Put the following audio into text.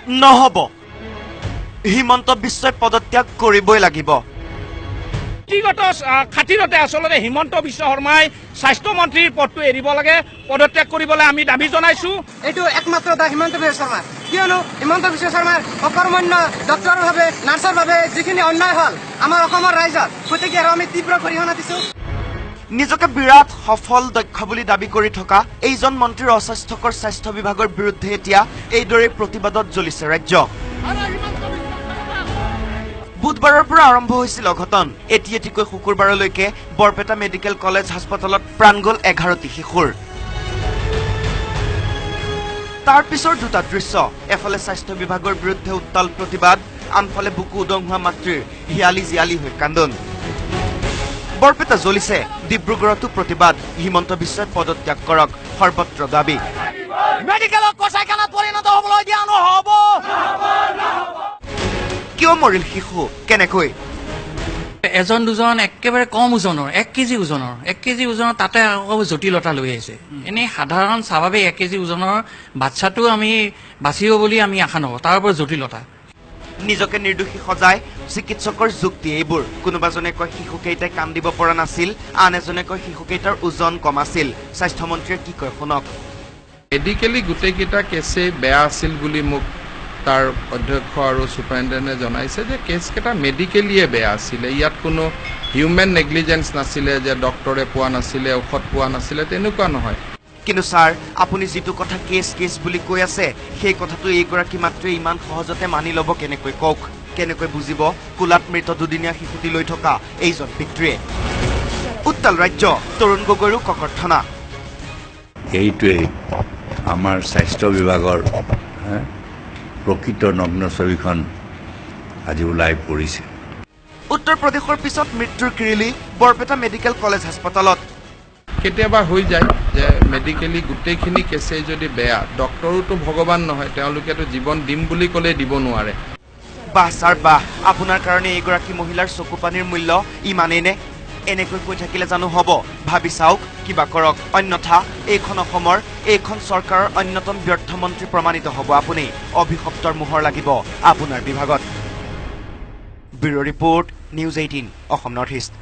নহব হিমন্ত বিশ্বই পদত্যাগ কৰিবই লাগিব ব্যক্তিগত খাতিৰতে আচলতে হিমন্ত বিশ্ব শৰ্মাই স্বাস্থ্য মন্ত্ৰীৰ পদটো এৰিব লাগে পদত্যাগ কৰিবলৈ আমি দাবী জনাইছো এইটো একমাত্ৰ দা হিমন্ত বিশ্ব শৰ্মা কিয়নো হিমন্ত বিশ্ব শৰ্মাৰ অকৰ্মণ্য ডক্টৰৰ বাবে নাৰ্ছৰ বাবে যিখিনি অন্যায় হ'ল আমাৰ অসমৰ ৰাইজৰ গতিকে আৰু আমি তীব্ৰ গৰিহণা দিছো নিজকে বিৰাট সফল দক্ষ বুলি দাবী কৰি থকা এইজন মন্ত্ৰীৰ অস্বাস্থ্যকৰ স্বাস্থ্য বিভাগৰ বিৰুদ্ধে এতিয়া এইদৰে প্ৰতিবাদত জ্বলিছে ৰাজ্য বুধবাৰৰ পৰা আৰম্ভ হৈছিল অঘটন এটিকৈ শুকুৰবাৰলৈকে বৰপেটা মেডিকেল কলেজ হাস্পতালত প্ৰাণ গ'ল 11টি শিশুৰ তাৰ পিছৰ দুটা দৃশ্য এফালে স্বাস্থ্য বিভাগৰ বিৰুদ্ধে উত্তাল প্ৰতিবাদ আনফালে বুকু উদং হোৱা মাতৃৰ হিয়ালি জিয়ালি হৈ কান্দন বৰপেটা জ্বলিছে ডিব্ৰুগড়তো প্ৰতিবাদ হিমন্ত বিশ্বই পদত্যাগ কৰক সৰ্বত্ৰ দাবী মেডিকেলত কচাইখানাত পৰিণত হ'বলৈ দিয়া নহ'ব কিয় মৰিল শিশু কেনেকৈ এজন দুজন একেবাৰে কম ওজনৰ 1 কেজি ওজনৰ 1 কেজি ওজনৰ তাতে আকৌ জটিলতা লৈ আহিছে এনেই সাধাৰণ স্বাভাৱিক 1 কেজি ওজনৰ বাচ্চাটো আমি বাচিব বুলি আমি আশা নকৰোঁ তাৰ ওপৰত জটিলতা নিজকে নিৰ্দোষী সজাই চিকিৎসকৰ যুক্তি এইবোৰ কোনোবাজনে কয় শিশুকেইটাই কান্দিব পৰা নাছিল আন এজনে কয় শিশুকেইটাৰ ওজন কম আছিল স্বাস্থ্যমন্ত্ৰীয়ে কি কয় শুনক মেডিকেলি গোটেইকেইটা কেছে বেয়া আছিল বুলি মোক তাৰ অধ্যক্ষ আৰু সুপাৰিনটেণ্ডেণ্টে জনাইছে যে কেছকেইটা মেডিকেলিয়ে বেয়া আছিলে ইয়াত কোনো হিউমেন নেগলিজেন্স নাছিলে যে ডক্টৰে পোৱা নাছিলে ঔষধ পোৱা নাছিলে তেনেকুৱা নহয় কিন্তু ছাৰ আপুনি যিটো কথা কেছ বুলি কৈ আছে সেই কথাটো এইগৰাকী মাত্ৰই ইমান সহজতে মানি ল'ব কেনেকৈ কওক কেনেকৈ বুজিব কুলাত মৃত দুদিনীয়া শিশুটি লৈ থকা এইজন পিতৃয়ে উত্তাল ৰাজ্য তৰুণ গগৈৰো ককৰ্থনা এইটোৱেই আমাৰ স্বাস্থ্য বিভাগৰ প্ৰকৃত নগ্ন ছবিখন আজি ওলাই পৰিছে উত্তৰ প্ৰদেশৰ পিছত মৃত্যুৰ কিৰিলি বৰপেটা মেডিকেল কলেজ হাস্পতালত কেতিয়াবা হৈ যায় যে মেডিকেলি গোটেইখিনি কেছে যদি বেয়া ডক্টৰোতো ভগৱান নহয় তেওঁলোকেতো জীৱন দিম বুলি ক'লে দিব নোৱাৰে বাহ ছাৰ বাহ আপোনাৰ কাৰণে এইগৰাকী মহিলাৰ চকু পানীৰ মূল্য ইমানেই নে এনেকৈ কৈ থাকিলে জানো হ'ব ভাবি চাওক কিবা কৰক অন্যথা এইখন অসমৰ এইখন চৰকাৰৰ অন্যতম ব্যৰ্থ মন্ত্ৰী প্ৰমাণিত হ'ব আপুনি অভিশপ্তৰ মোহৰ লাগিব আপোনাৰ বিভাগত bureau' report news 18 Assam north east